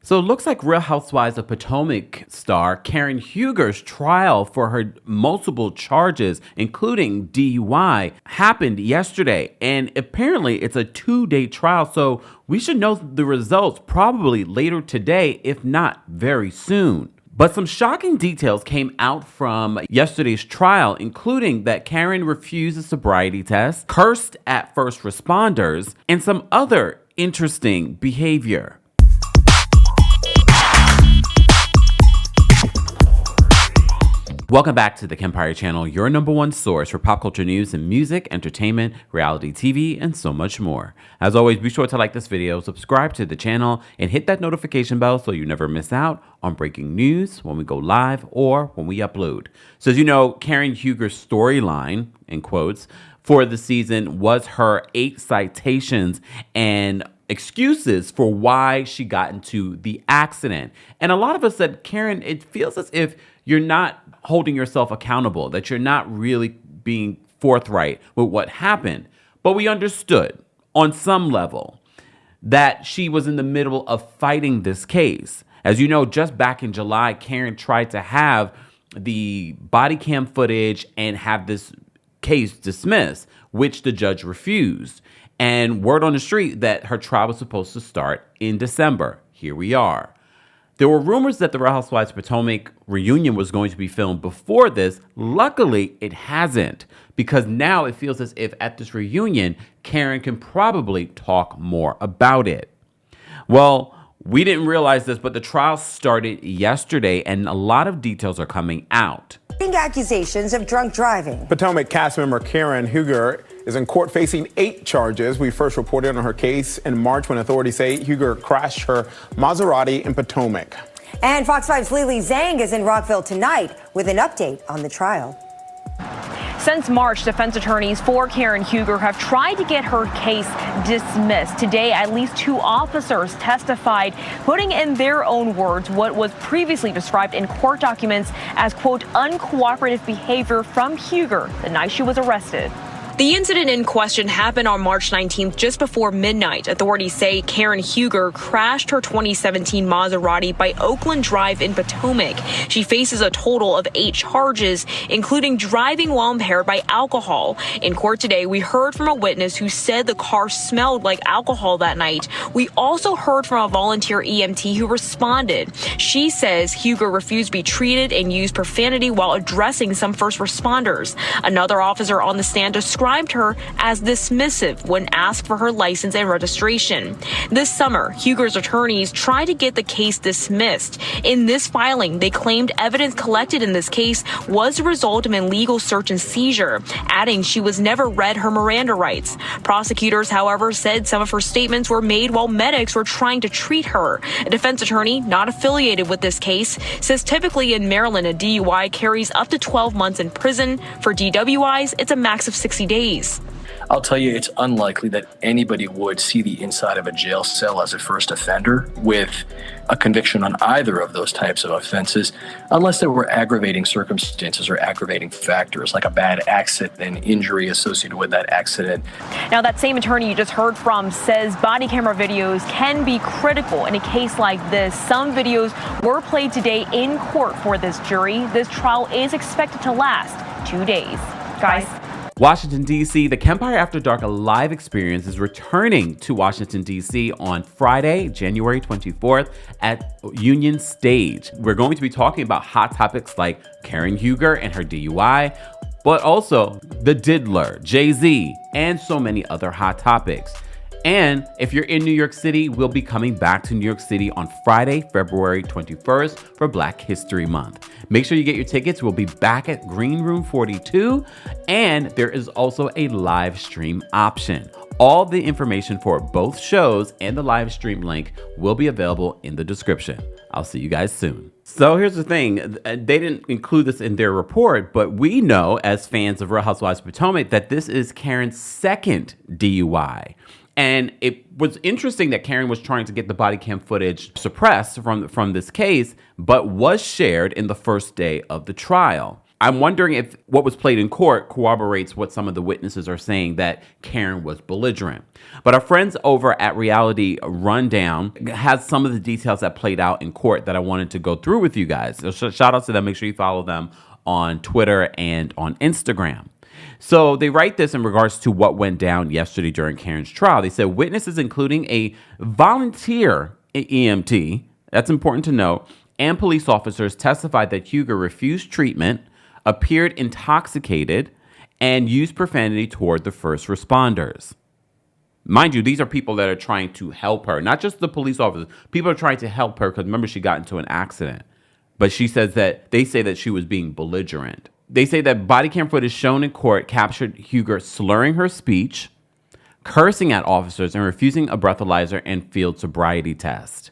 So it looks like Real Housewives of Potomac star Karen Huger's trial for her multiple charges, including DUI, happened yesterday. And apparently it's a 2-day trial, so we should know the results probably later today, if not very soon. But some shocking details came out from yesterday's trial, including that Karen refused a sobriety test, cursed at first responders, and some other interesting behavior. Welcome back to the Kempire channel, your number one source for pop culture news and music, entertainment, reality TV, and so much more. As always, be sure to like this video, subscribe to the channel, and hit that notification bell so you never miss out on breaking news when we go live or when we upload. So as you know, Karen Huger's storyline, in quotes, for the season was her 8 citations and excuses for why she got into the accident. And a lot of us said, Karen, it feels as if you're not holding yourself accountable, that you're not really being forthright with what happened. But we understood on some level that she was in the middle of fighting this case. As you know, just back in July, Karen tried to have the body cam footage and have this case dismissed, which the judge refused. And word on the street that her trial was supposed to start in December. Here we are. There were rumors that the Real Housewives of Potomac reunion was going to be filmed before this. Luckily, it hasn't, because now it feels as if at this reunion, Karen can probably talk more about it. Well, we didn't realize this, but the trial started yesterday, and a lot of details are coming out. Accusations of drunk driving. Potomac cast member Karen Huger is in court facing 8 charges. We first reported on her case in March when authorities say Huger crashed her Maserati in Potomac. And Fox 5's Lily Zhang is in Rockville tonight with an update on the trial. Since March, defense attorneys for Karen Huger have tried to get her case dismissed. Today, at least 2 officers testified, putting in their own words what was previously described in court documents as, quote, uncooperative behavior from Huger the night she was arrested. The incident in question happened on March 19th, just before midnight. Authorities say Karen Huger crashed her 2017 Maserati by Oakland Drive in Potomac. She faces a total of 8 charges, including driving while impaired by alcohol. In court today, we heard from a witness who said the car smelled like alcohol that night. We also heard from a volunteer EMT who responded. She says Huger refused to be treated and used profanity while addressing some first responders. Another officer on the stand described her as dismissive when asked for her license and registration. This summer, Huger's attorneys tried to get the case dismissed. In this filing, they claimed evidence collected in this case was the result of an illegal search and seizure, adding she was never read her Miranda rights. Prosecutors, however, said some of her statements were made while medics were trying to treat her. A defense attorney not affiliated with this case says typically in Maryland, a DUI carries up to 12 months in prison. For DWIs, it's a max of 60 days. I'll tell you, it's unlikely that anybody would see the inside of a jail cell as a first offender with a conviction on either of those types of offenses, unless there were aggravating circumstances or aggravating factors, like a bad accident and injury associated with that accident. Now, that same attorney you just heard from says body camera videos can be critical in a case like this. Some videos were played today in court for this jury. This trial is expected to last 2 days. Guys. Washington, D.C., the Kempire After Dark live experience is returning to Washington, D.C. on Friday, January 24th at Union Stage. We're going to be talking about hot topics like Karen Huger and her DUI, but also the Diddler, Jay-Z, and so many other hot topics. And if you're in New York City, we'll be coming back to New York City on Friday, February 21st for Black History Month. Make sure you get your tickets. We'll be back at Green Room 42, and there is also a live stream option. All the information for both shows and the live stream link will be available in the description. I'll see you guys soon. So here's the thing. They didn't include this in their report, but we know as fans of Real Housewives of Potomac that this is Karen's 2nd DUI. And it was interesting that Karen was trying to get the body cam footage suppressed from this case, but was shared in the first day of the trial. I'm wondering if what was played in court corroborates what some of the witnesses are saying, that Karen was belligerent. But our friends over at Reality Rundown has some of the details that played out in court that I wanted to go through with you guys. So shout out to them. Make sure you follow them on Twitter and on Instagram. So they write this in regards to what went down yesterday during Karen's trial. They said witnesses, including a volunteer EMT, that's important to note, and police officers testified that Huger refused treatment, appeared intoxicated, and used profanity toward the first responders. Mind you, these are people that are trying to help her, not just the police officers. People are trying to help her because remember, she got into an accident. But she says that they say that she was being belligerent. They say that body cam footage shown in court captured Huger slurring her speech, cursing at officers, and refusing a breathalyzer and field sobriety test.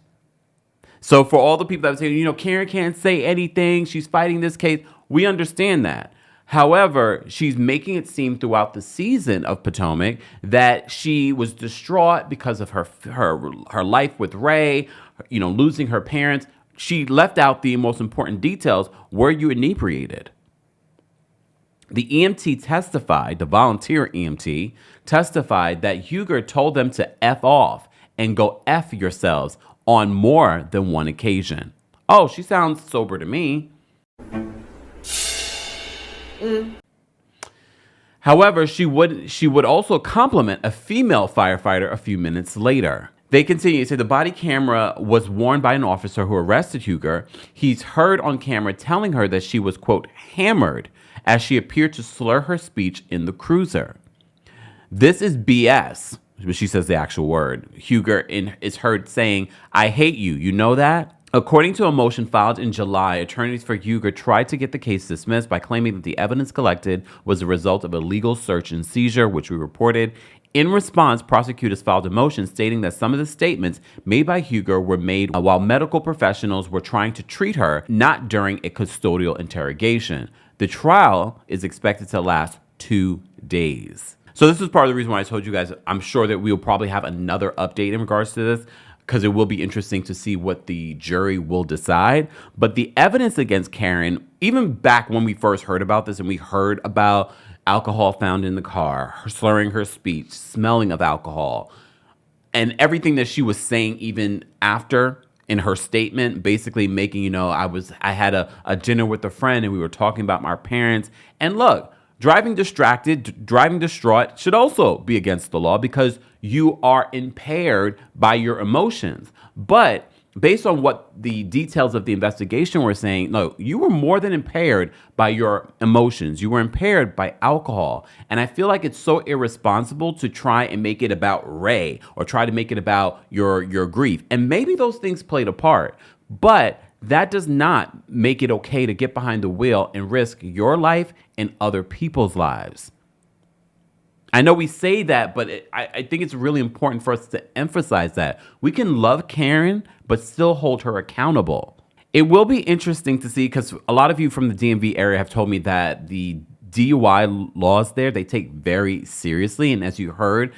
So for all the people that say, Karen can't say anything, she's fighting this case, we understand that. However, she's making it seem throughout the season of Potomac that she was distraught because of her life with Ray, losing her parents. She left out the most important details. Were you inebriated? The EMT testified, the volunteer EMT testified that Huger told them to F off and go F yourselves on more than one occasion. Oh, she sounds sober to me. However, she would also compliment a female firefighter a few minutes later. They continue to say the body camera was worn by an officer who arrested Huger. He's heard on camera telling her that she was, quote, hammered as she appeared to slur her speech in the cruiser. This is BS, but she says the actual word. Huger is heard saying, I hate you. You know that? According to a motion filed in July, attorneys for Huger tried to get the case dismissed by claiming that the evidence collected was a result of illegal search and seizure, which we reported. In response, prosecutors filed a motion stating that some of the statements made by Huger were made while medical professionals were trying to treat her, not during a custodial interrogation. The trial is expected to last 2 days. So this is part of the reason why I told you guys, I'm sure that we'll probably have another update in regards to this, because it will be interesting to see what the jury will decide. But the evidence against Karen, even back when we first heard about this and we heard about alcohol found in the car, her slurring her speech, smelling of alcohol, and everything that she was saying even after in her statement, basically making, I had a dinner with a friend and we were talking about my parents. And look, driving distracted, driving distraught should also be against the law because you are impaired by your emotions. But based on what the details of the investigation were saying, no, you were more than impaired by your emotions. You were impaired by alcohol. And I feel like it's so irresponsible to try and make it about Ray or try to make it about your grief. And maybe those things played a part, but that does not make it okay to get behind the wheel and risk your life and other people's lives. I know we say that, but I think it's really important for us to emphasize that. We can love Karen, but still hold her accountable. It will be interesting to see, because a lot of you from the DMV area have told me that the DUI laws there, they take very seriously. And as you heard,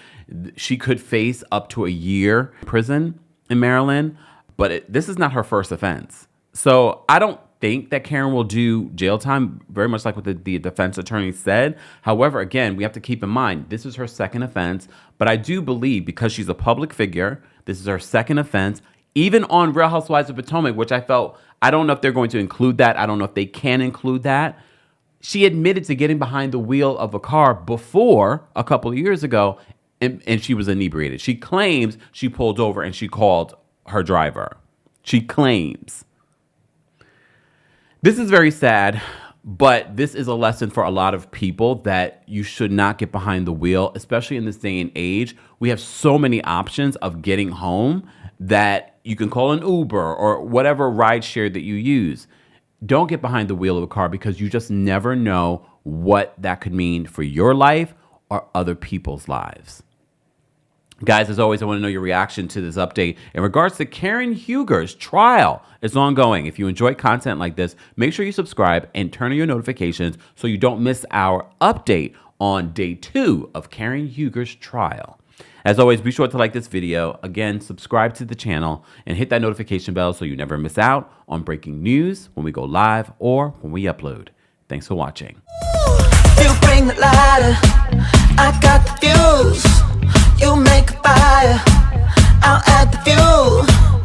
she could face up to a year in prison in Maryland, but this is not her first offense. So I don't think that Karen will do jail time, very much like what the defense attorney said. However, again, we have to keep in mind, this is her second offense. But I do believe because she's a public figure, this is her second offense. Even on Real Housewives of Potomac, which I don't know if they're going to include that. I don't know if they can include that. She admitted to getting behind the wheel of a car before a couple of years ago, and she was inebriated. She claims she pulled over and she called her driver. She claims. This is very sad, but this is a lesson for a lot of people that you should not get behind the wheel, especially in this day and age. We have so many options of getting home that you can call an Uber or whatever ride share that you use. Don't get behind the wheel of a car because you just never know what that could mean for your life or other people's lives. Guys, as always, I want to know your reaction to this update in regards to Karen Huger's trial. It's ongoing. If you enjoy content like this, make sure you subscribe and turn on your notifications so you don't miss our update on day 2 of Karen Huger's trial. As always, be sure to like this video. Again, subscribe to the channel and hit that notification bell so you never miss out on breaking news when we go live or when we upload. Thanks for watching. You bring the lighter, I got the fuse. You make a fire, I'll add the fuel.